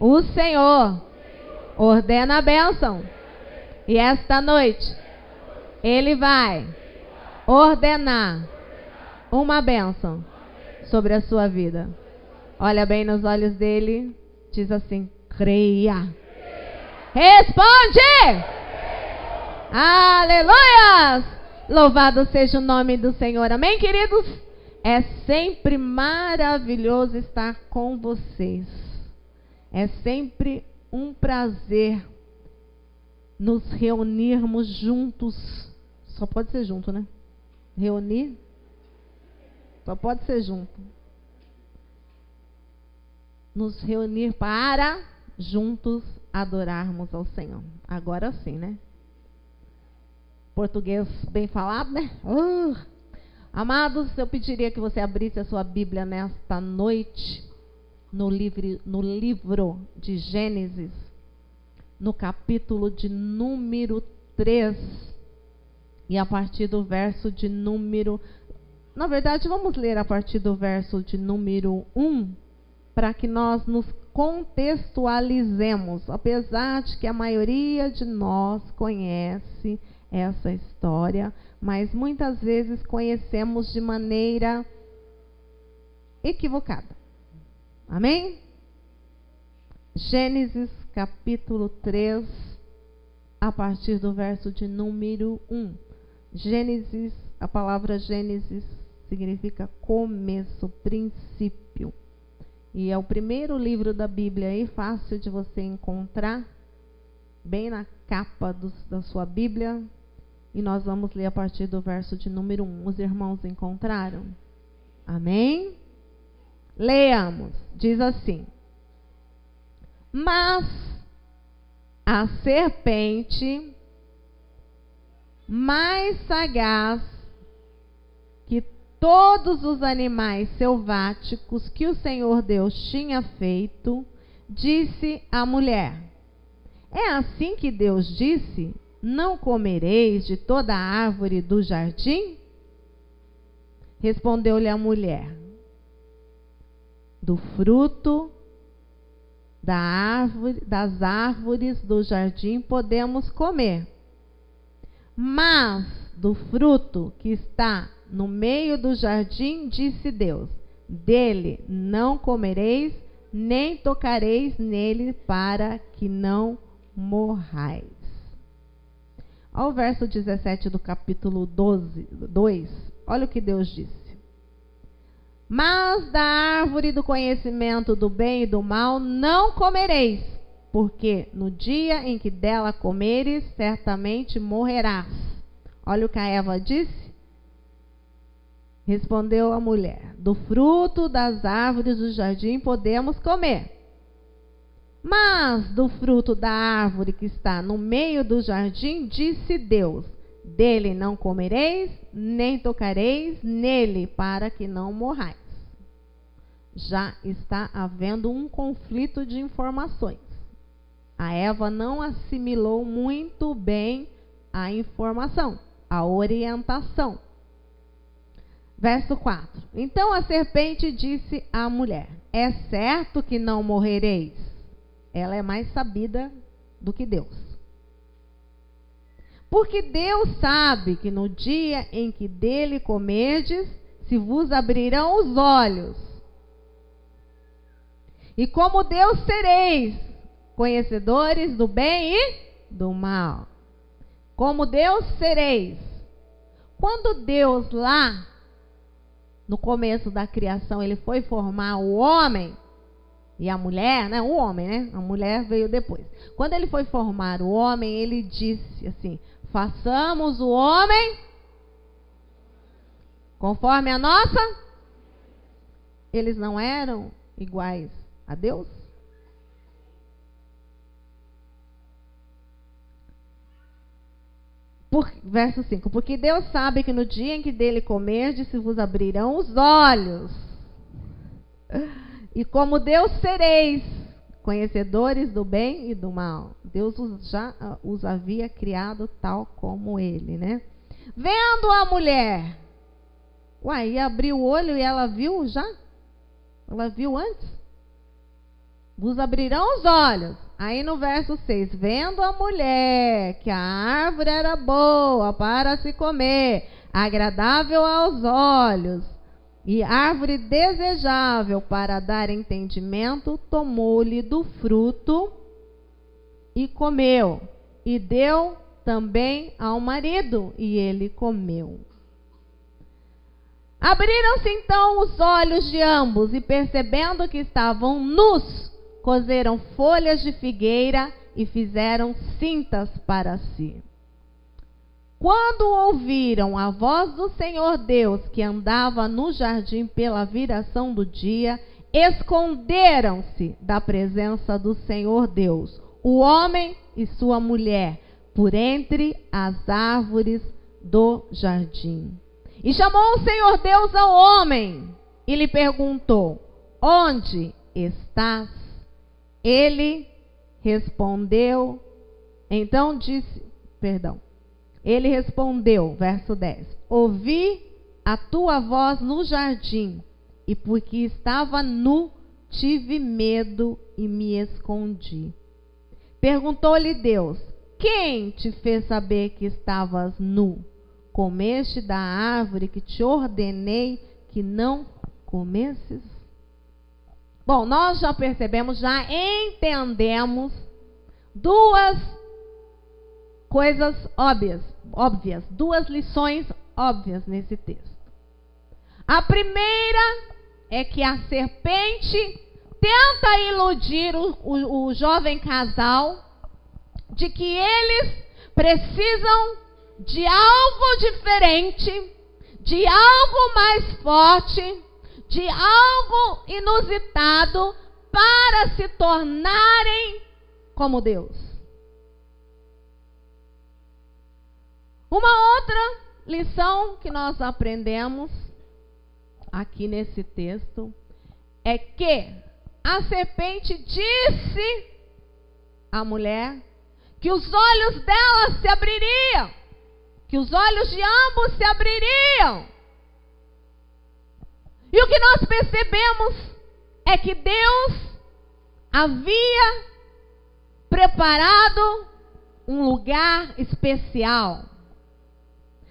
O Senhor ordena a bênção. E esta noite, Ele vai ordenar uma bênção sobre a sua vida. Olha bem nos olhos dele. Diz assim: creia. Responde! Aleluias! Louvado seja o nome do Senhor. Amém, queridos? É sempre maravilhoso estar com vocês. É sempre um prazer nos reunirmos juntos. Só pode ser junto, né? Reunir? Só pode ser junto. Nos reunir para juntos adorarmos ao Senhor. Agora sim, né? Português bem falado, né? Amados, eu pediria que você abrisse a sua Bíblia nesta noite no livro de Gênesis, no capítulo de número 3, e a partir do verso de número... Na verdade, vamos ler a partir do verso de número 1, para que nós nos contextualizemos, apesar de que a maioria de nós conhece essa história, mas muitas vezes conhecemos de maneira equivocada. Amém? Gênesis capítulo 3, a partir do verso de número 1. Gênesis, a palavra Gênesis significa começo, princípio. E é o primeiro livro da Bíblia aí, fácil de você encontrar, bem na capa da sua Bíblia. E nós vamos ler a partir do verso de número 1. Os irmãos encontraram? Amém? Leamos. Diz assim: mas a serpente, mais sagaz que todos os animais selváticos que o Senhor Deus tinha feito, disse à mulher: é assim que Deus disse: não comereis de toda a árvore do jardim? Respondeu-lhe a mulher: do fruto das árvores do jardim podemos comer, mas do fruto que está no meio do jardim, disse Deus: dele não comereis, nem tocareis nele, para que não morrais. Ao verso 17 do capítulo 2, olha o que Deus disse: mas da árvore do conhecimento do bem e do mal não comereis, porque no dia em que dela comeres, certamente morrerás. Olha o que a Eva disse. Respondeu a mulher: do fruto das árvores do jardim podemos comer, mas do fruto da árvore que está no meio do jardim, disse Deus: dele não comereis, nem tocareis nele, para que não morrais. Já está havendo um conflito de informações. A Eva não assimilou muito bem a informação, a orientação. Verso 4. Então a serpente disse à mulher: é certo que não morrereis. Ela é mais sabida do que Deus. Porque Deus sabe que no dia em que dele comerdes, se vos abrirão os olhos. E como Deus sereis conhecedores do bem e do mal. Como Deus sereis. Quando Deus lá, no começo da criação, ele foi formar o homem e a mulher, né? O homem, né? A mulher veio depois. Quando ele foi formar o homem, ele disse assim: façamos o homem conforme a nossa. Eles não eram iguais a Deus? Verso 5. Porque Deus sabe que no dia em que dele comerdes, se vos abrirão os olhos. E como Deus sereis conhecedores do bem e do mal. Deus já os havia criado tal como ele, né? Vendo a mulher, ia abrir o olho e ela viu já? Ela viu antes vos abrirão os olhos. Aí no verso 6, vendo a mulher que a árvore era boa para se comer, agradável aos olhos, e árvore desejável para dar entendimento, tomou-lhe do fruto e comeu, e deu também ao marido, e ele comeu. Abriram-se então os olhos de ambos, e percebendo que estavam nus, coseram folhas de figueira e fizeram cintas para si. Quando ouviram a voz do Senhor Deus, que andava no jardim pela viração do dia, esconderam-se da presença do Senhor Deus, o homem e sua mulher, por entre as árvores do jardim. E chamou o Senhor Deus ao homem e lhe perguntou: onde estás? Ele respondeu, ele respondeu, verso 10, ouvi a tua voz no jardim, e porque estava nu, tive medo e me escondi. Perguntou-lhe Deus: quem te fez saber que estavas nu? Comeste da árvore que te ordenei que não comesses? Bom, nós já percebemos, já entendemos duas coisas óbvias, duas lições óbvias nesse texto. A primeira é que a serpente tenta iludir o jovem casal de que eles precisam de algo diferente, de algo mais forte, de algo inusitado para se tornarem como Deus. Uma outra lição que nós aprendemos aqui nesse texto é que a serpente disse à mulher que os olhos dela se abririam, que os olhos de ambos se abririam. E o que nós percebemos é que Deus havia preparado um lugar especial.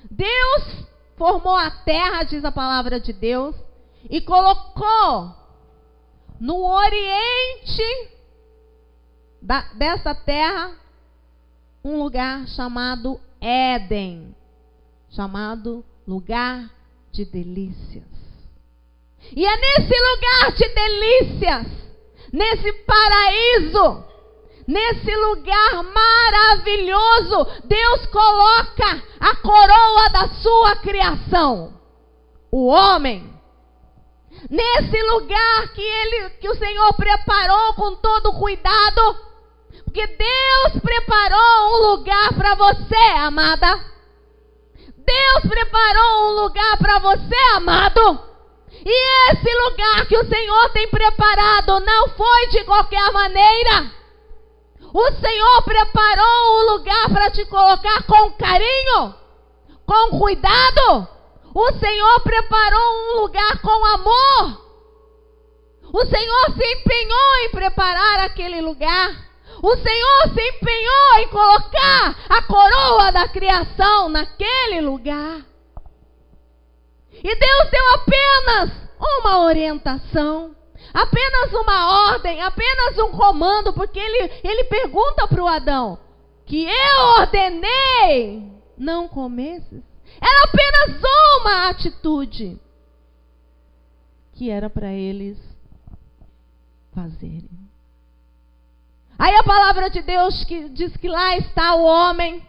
Deus formou a terra, diz a palavra de Deus, e colocou no oriente dessa terra um lugar chamado Éden, chamado lugar de delícias. E é nesse lugar de delícias, nesse paraíso, nesse lugar maravilhoso, Deus coloca a coroa da sua criação, o homem. Nesse lugar que o Senhor preparou com todo cuidado, porque Deus preparou um lugar para você, amada. Deus preparou um lugar para você, amado. E esse lugar que o Senhor tem preparado não foi de qualquer maneira. O Senhor preparou um lugar para te colocar com carinho, com cuidado. O Senhor preparou um lugar com amor. O Senhor se empenhou em preparar aquele lugar. O Senhor se empenhou em colocar a coroa da criação naquele lugar. E Deus deu apenas uma orientação, apenas uma ordem, apenas um comando, porque ele pergunta para o Adão, que eu ordenei não comesses. Era apenas uma atitude que era para eles fazerem. Aí a palavra de Deus que diz que lá está o homem,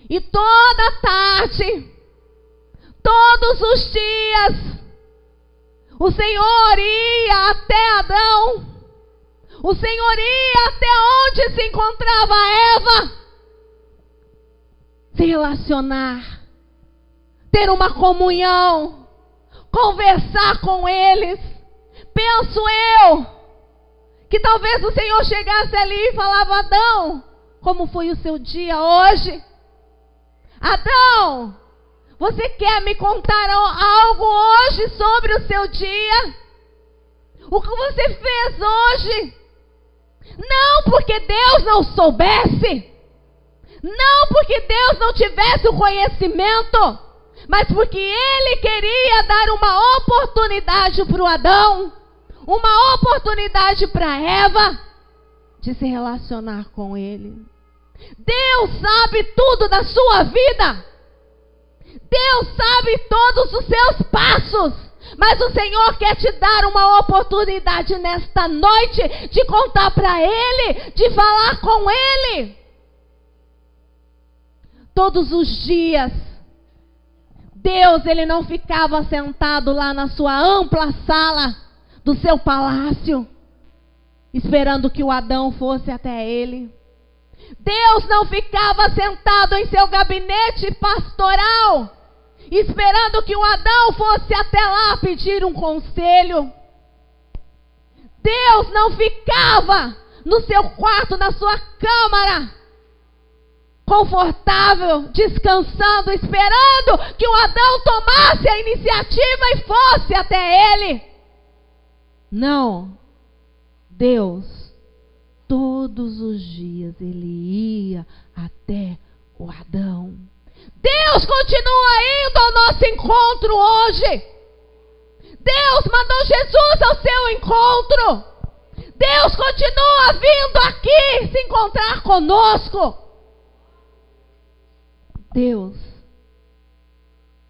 e toda tarde, todos os dias, o Senhor ia até Adão, o Senhor ia até onde se encontrava Eva, se relacionar, ter uma comunhão, conversar com eles. Penso eu que talvez o Senhor chegasse ali e falava: Adão, como foi o seu dia hoje? Adão, você quer me contar algo hoje sobre o seu dia? O que você fez hoje? porque Deus não soubesse, não porque Deus não tivesse o conhecimento, mas porque Ele queria dar uma oportunidade para o Adão, uma oportunidade para Eva de se relacionar com Ele. Deus sabe tudo da sua vida. Deus sabe todos os seus passos. Mas o Senhor quer te dar uma oportunidade nesta noite de contar para Ele, de falar com Ele. Todos os dias, Deus, Ele não ficava sentado lá na sua ampla sala do seu palácio, esperando que o Adão fosse até Ele. Deus não ficava sentado em seu gabinete pastoral, esperando que o Adão fosse até lá pedir um conselho. Deus não ficava no seu quarto, na sua câmara, confortável, descansando, esperando que o Adão tomasse a iniciativa e fosse até ele. Não. Deus, todos os dias, Ele ia até o Adão. Deus continua indo ao nosso encontro hoje. Deus mandou Jesus ao seu encontro. Deus continua vindo aqui se encontrar conosco. Deus,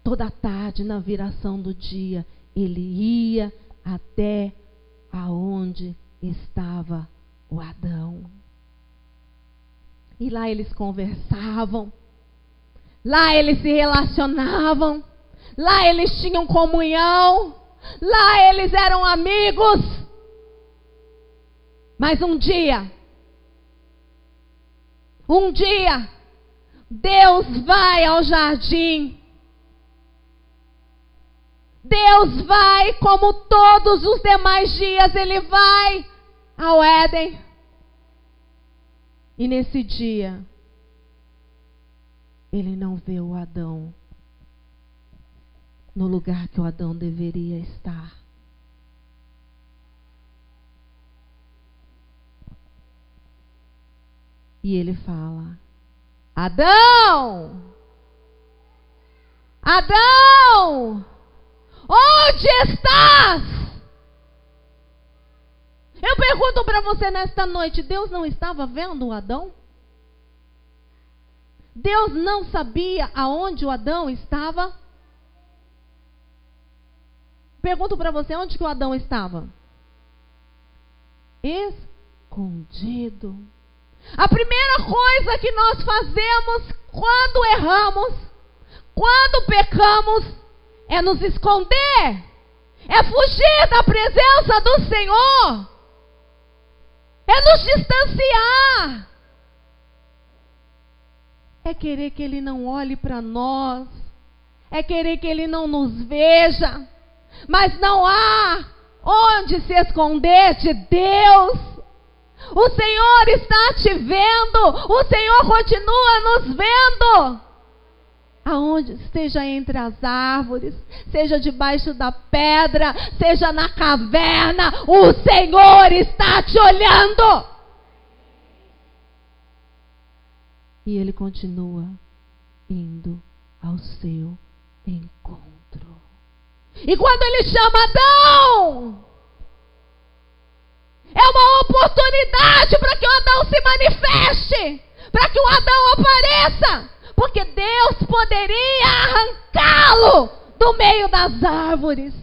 toda tarde, na viração do dia, Ele ia até aonde estava o Adão. E lá eles conversavam. Lá eles se relacionavam. Lá eles tinham comunhão. Lá eles eram amigos. Mas um dia, Deus vai ao jardim. Deus vai, como todos os demais dias, Ele vai ao Éden. E nesse dia, Ele não vê o Adão no lugar que o Adão deveria estar. E Ele fala: Adão! Adão! Onde estás? Eu pergunto para você nesta noite, Deus não estava vendo o Adão? Deus não sabia aonde o Adão estava? Pergunto para você, onde que o Adão estava? Escondido. A primeira coisa que nós fazemos quando erramos, quando pecamos, é nos esconder, é fugir da presença do Senhor, é nos distanciar, é querer que Ele não olhe para nós, é querer que Ele não nos veja, mas não há onde se esconder de Deus. O Senhor está te vendo, o Senhor continua nos vendo. Aonde, seja entre as árvores, seja debaixo da pedra, seja na caverna, o Senhor está te olhando. E Ele continua indo ao seu encontro. E quando Ele chama Adão, é uma oportunidade para que o Adão se manifeste, para que o Adão apareça. Porque Deus poderia arrancá-lo do meio das árvores.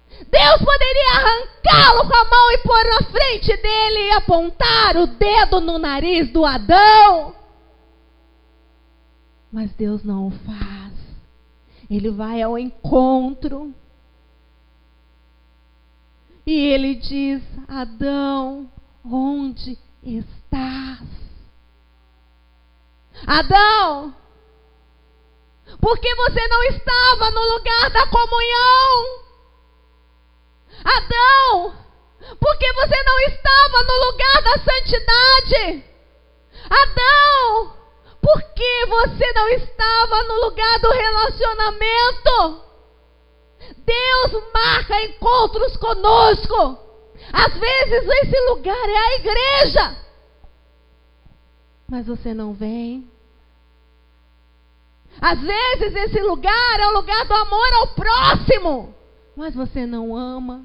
Deus poderia arrancá-lo com a mão e pôr na frente dele e apontar o dedo no nariz do Adão. Mas Deus não o faz. Ele vai ao encontro. E Ele diz: Adão, onde estás? Adão, por que você não estava no lugar da comunhão? Adão, por que você não estava no lugar da santidade? Adão, por que você não estava no lugar do relacionamento? Deus marca encontros conosco. Às vezes esse lugar é a igreja. mas você não vem. Às vezes esse lugar é o lugar do amor ao próximo, mas você não ama.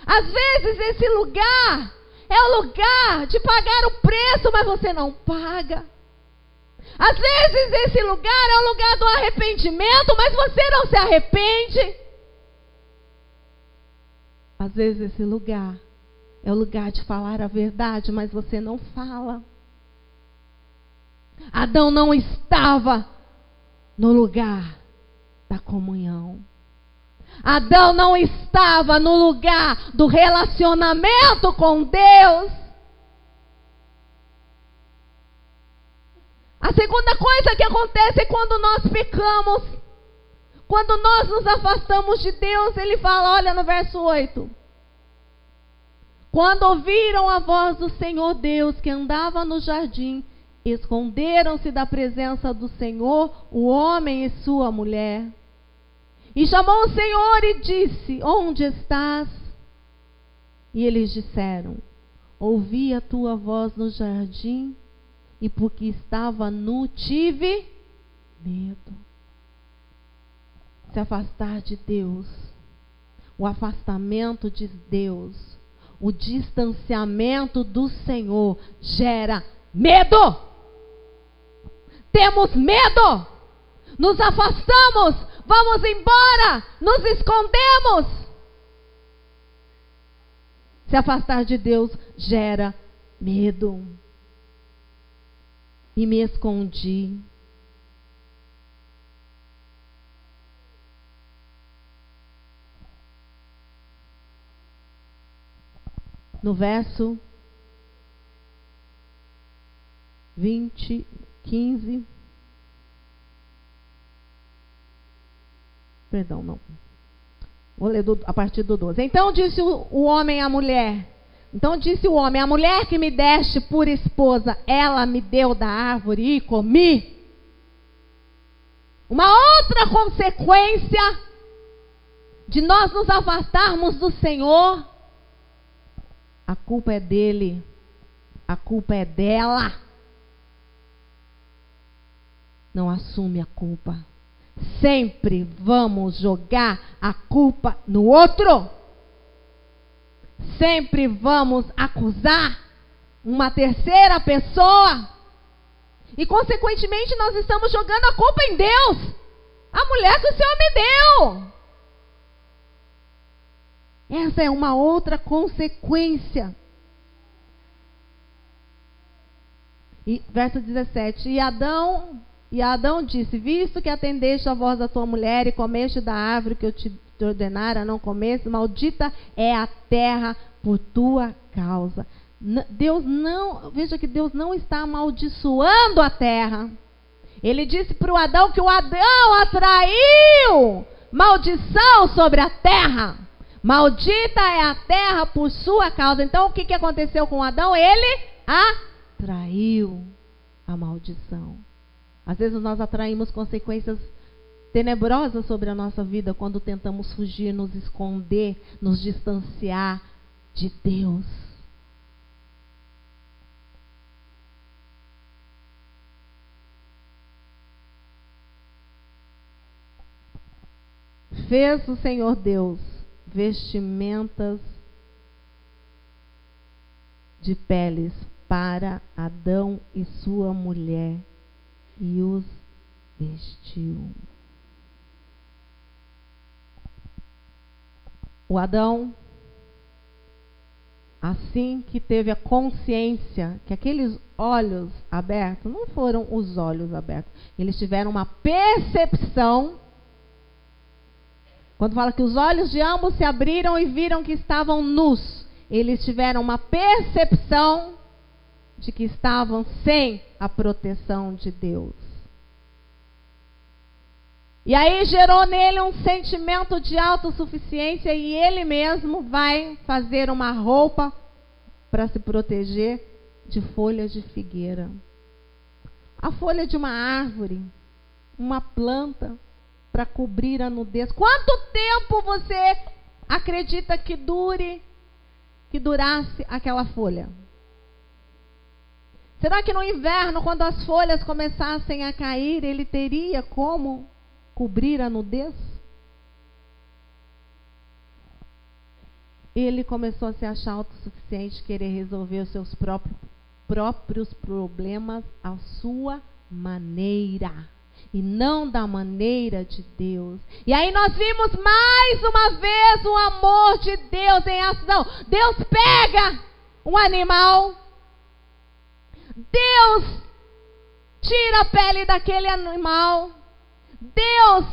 Às vezes esse lugar é o lugar de pagar o preço, mas você não paga. Às vezes esse lugar é o lugar do arrependimento, mas você não se arrepende. Às vezes esse lugar é o lugar de falar a verdade, mas você não fala. Adão não estava no lugar da comunhão. Adão não estava no lugar do relacionamento com Deus. A segunda coisa que acontece é quando nós pecamos. Quando nós nos afastamos de Deus, ele fala, olha no verso 8. Quando ouviram a voz do Senhor Deus que andava no jardim, esconderam-se da presença do Senhor, o homem e sua mulher. E chamou o Senhor e disse, onde estás? E eles disseram, ouvi a tua voz no jardim, e porque estava nu, tive medo. Se afastar de Deus, o afastamento de Deus, o distanciamento do Senhor gera medo. Temos medo, nos afastamos, vamos embora, nos escondemos. Se afastar de Deus gera medo. E me escondi. No verso 15. Perdão, não. Vou ler a partir do 12. Então disse o homem à mulher. Então disse o homem, a mulher que me deste por esposa, ela me deu da árvore e comi. Uma outra consequência de nós nos afastarmos do Senhor, a culpa é dele, a culpa é dela. Não assume a culpa. Sempre vamos jogar a culpa no outro. Sempre vamos acusar uma terceira pessoa. E consequentemente nós estamos jogando a culpa em Deus. A mulher que o Senhor me deu. Essa é uma outra consequência. E verso 17. E Adão disse, visto que atendeste a voz da tua mulher e comeste da árvore que eu te ordenara não comesse, maldita é a terra por tua causa. Veja que Deus não está amaldiçoando a terra. Ele disse para o Adão que o Adão atraiu maldição sobre a terra. Maldita é a terra por sua causa. Então o que aconteceu com Adão? Ele atraiu a maldição. Às vezes nós atraímos consequências tenebrosas sobre a nossa vida quando tentamos fugir, nos esconder, nos distanciar de Deus. Fez o Senhor Deus vestimentas de peles para Adão e sua mulher e os vestiu. O Adão, assim que teve a consciência que aqueles olhos abertos não foram os olhos abertos, eles tiveram uma percepção. Quando fala que os olhos de ambos se abriram e viram que estavam nus, eles tiveram uma percepção de que estavam sem a proteção de Deus. E aí gerou nele um sentimento de autossuficiência e ele mesmo vai fazer uma roupa para se proteger de folhas de figueira. A folha de uma árvore, uma planta para cobrir a nudez. Quanto tempo você acredita que durasse aquela folha? Será que no inverno, quando as folhas começassem a cair, ele teria como cobrir a nudez? Ele começou a se achar autossuficiente, querer resolver os seus próprios problemas à sua maneira, e não da maneira de Deus. E aí nós vimos mais uma vez o amor de Deus em ação. Deus pega um animal, Deus tira a pele daquele animal, Deus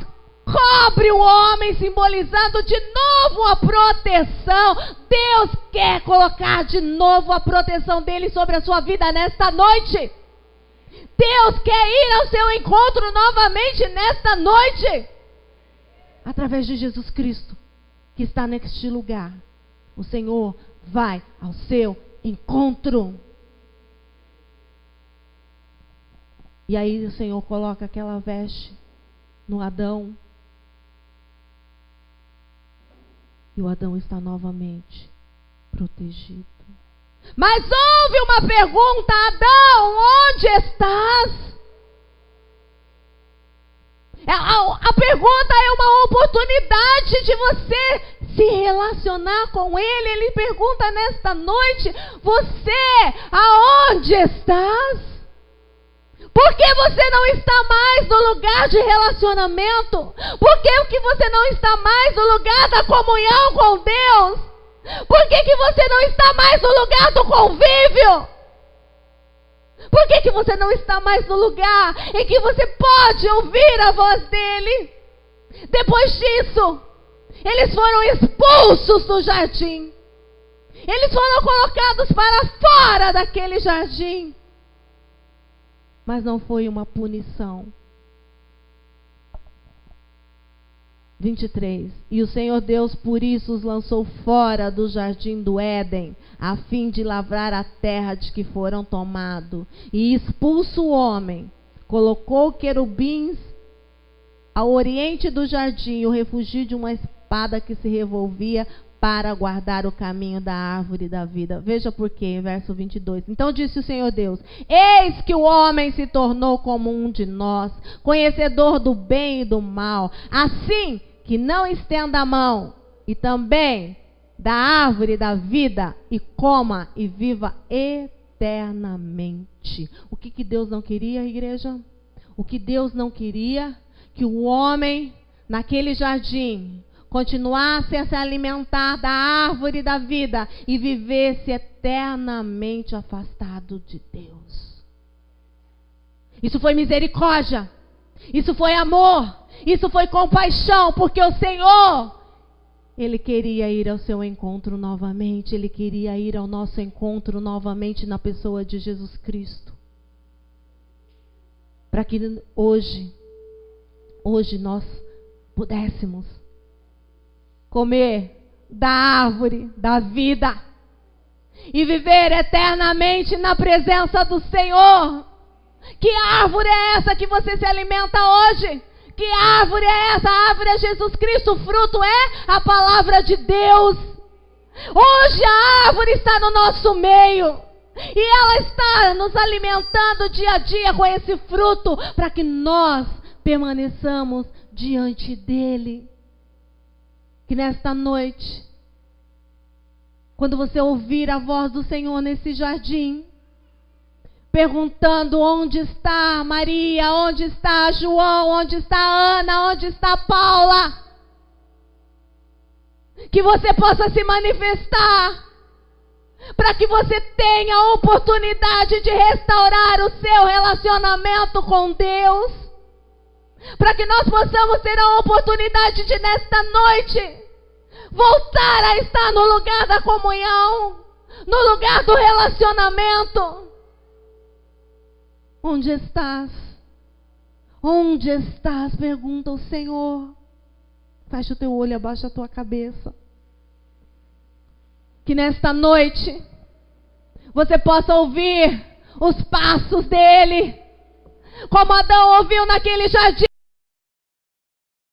cobre o homem, simbolizando de novo a proteção. Deus quer colocar de novo a proteção dele sobre a sua vida nesta noite. Deus quer ir ao seu encontro novamente nesta noite, através de Jesus Cristo, que está neste lugar. O Senhor vai ao seu encontro. E aí o Senhor coloca aquela veste no Adão. E o Adão está novamente protegido. Mas houve uma pergunta: Adão, onde estás? A pergunta é uma oportunidade de você se relacionar com Ele. Ele pergunta nesta noite: você, aonde estás? Por que você não está mais no lugar de relacionamento? Por que você não está mais no lugar da comunhão com Deus? Por que você não está mais no lugar do convívio? Por que você não está mais no lugar em que você pode ouvir a voz dele? Depois disso, eles foram expulsos do jardim. Eles foram colocados para fora daquele jardim. Mas não foi uma punição. 23. E o Senhor Deus por isso os lançou fora do jardim do Éden, a fim de lavrar a terra de que foram tomados. E expulso o homem, colocou querubins ao oriente do jardim, e o refugio de uma espada que se revolvia para guardar o caminho da árvore da vida. Veja por quê, verso 22. Então disse o Senhor Deus: eis que o homem se tornou como um de nós, conhecedor do bem e do mal. Assim que não estenda a mão, e também da árvore da vida, e coma e viva eternamente. O que Deus não queria, igreja? O que Deus não queria? Que o homem, naquele jardim, continuasse a se alimentar da árvore da vida e vivesse eternamente afastado de Deus. Isso foi misericórdia, isso foi amor, isso foi compaixão, porque o Senhor, Ele queria ir ao seu encontro novamente, Ele queria ir ao nosso encontro novamente na pessoa de Jesus Cristo. Para que hoje nós pudéssemos comer da árvore da vida e viver eternamente na presença do Senhor. Que árvore é essa que você se alimenta hoje? Que árvore é essa? A árvore é Jesus Cristo, o fruto é a palavra de Deus. Hoje a árvore está no nosso meio e ela está nos alimentando dia a dia com esse fruto, para que nós permaneçamos diante dele. Que nesta noite, quando você ouvir a voz do Senhor nesse jardim, perguntando: onde está Maria, onde está João, onde está Ana, onde está Paula, que você possa se manifestar, para que você tenha a oportunidade de restaurar o seu relacionamento com Deus. Para que nós possamos ter a oportunidade de, nesta noite, voltar a estar no lugar da comunhão, no lugar do relacionamento. Onde estás? Onde estás? Pergunta o Senhor. Fecha o teu olho, abaixa a tua cabeça. Que nesta noite você possa ouvir os passos dele, como Adão ouviu naquele jardim,